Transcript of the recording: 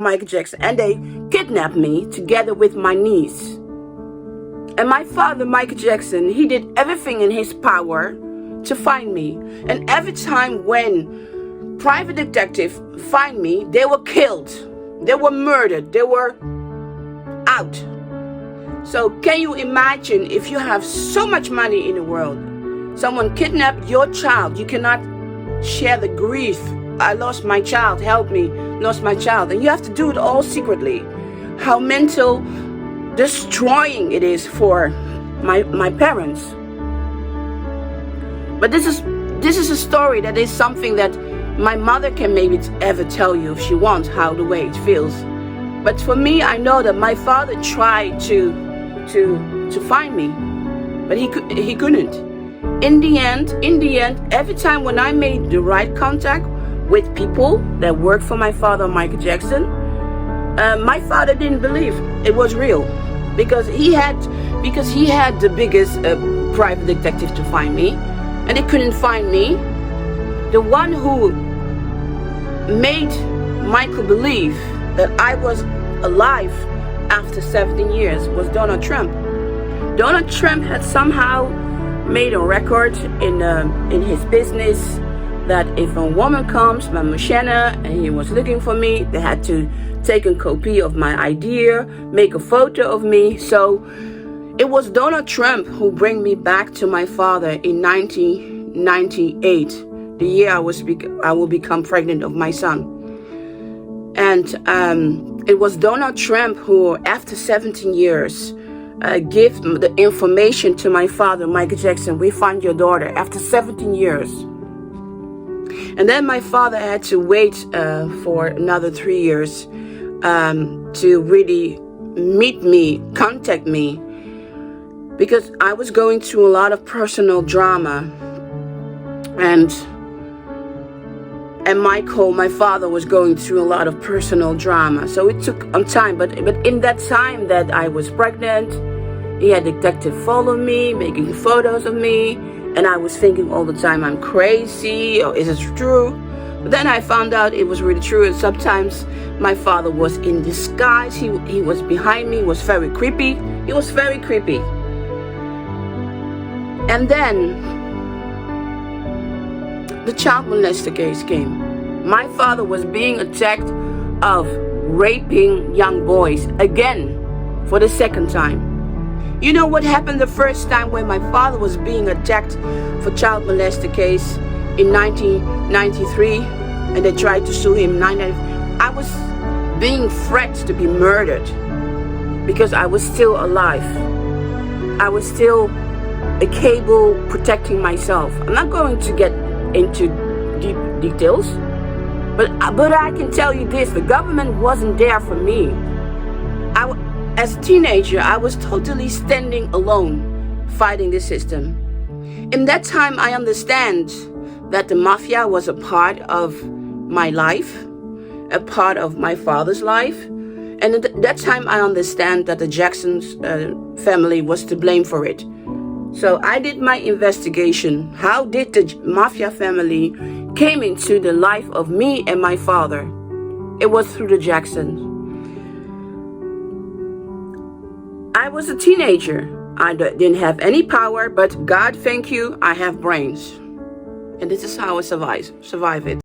Michael Jackson, and they kidnapped me together with my niece. And my father, Michael Jackson, he did everything in his power to find me. And every time when private detectives find me, they were killed, they were murdered, they were out. So can you imagine, if you have so much money in the world, someone kidnapped your child, you cannot share the grief. I lost my child, help me, lost my child. And you have to do it all secretly. How mental destroying it is for my parents. But this is a story that is something that my mother can maybe ever tell you if she wants, how the way it feels. But for me, I know that my father tried to find me, but he couldn't. In the end, every time when I made the right contact with people that worked for my father, Michael Jackson, my father didn't believe it was real, because he had the biggest private detective to find me, and they couldn't find me. The one who made Michael believe that I was alive after 17 years was Donald Trump. Donald Trump had somehow made a record in his business that if a woman comes by Mocienne and he was looking for me, they had to take a copy of my idea, make a photo of me. So it was Donald Trump who bring me back to my father in 1998, the year I will become pregnant of my son. And it was Donald Trump who, after 17 years, gave the information to my father, Michael Jackson. We found your daughter after 17 years. And then my father had to wait for another 3 years to really meet me, contact me, because I was going through a lot of personal drama. And Michael, my father, was going through a lot of personal drama. So it took time. But in that time that I was pregnant, he had detective follow me, making photos of me. And I was thinking all the time, I'm crazy, or is it true? But then I found out it was really true. And sometimes my father was in disguise. He was behind me. He was very creepy. He was very creepy. And then the child molester case came. My father was being attacked of raping young boys again for the second time. You know what happened the first time when my father was being attacked for child molester case in 1993, and they tried to sue him in 1990. I was being threatened to be murdered because I was still alive. I was still capable protecting myself. I'm not going to get into deep details, but I can tell you this: the government wasn't there for me. As a teenager, I was totally standing alone, fighting the system. In that time, I understand that the mafia was a part of my life, a part of my father's life. And at that time, I understand that the Jackson's family was to blame for it. So I did my investigation. How did the mafia family came into the life of me and my father? It was through the Jacksons. I was a teenager. I didn't have any power, but God, thank you, I have brains. And this is how I survive it.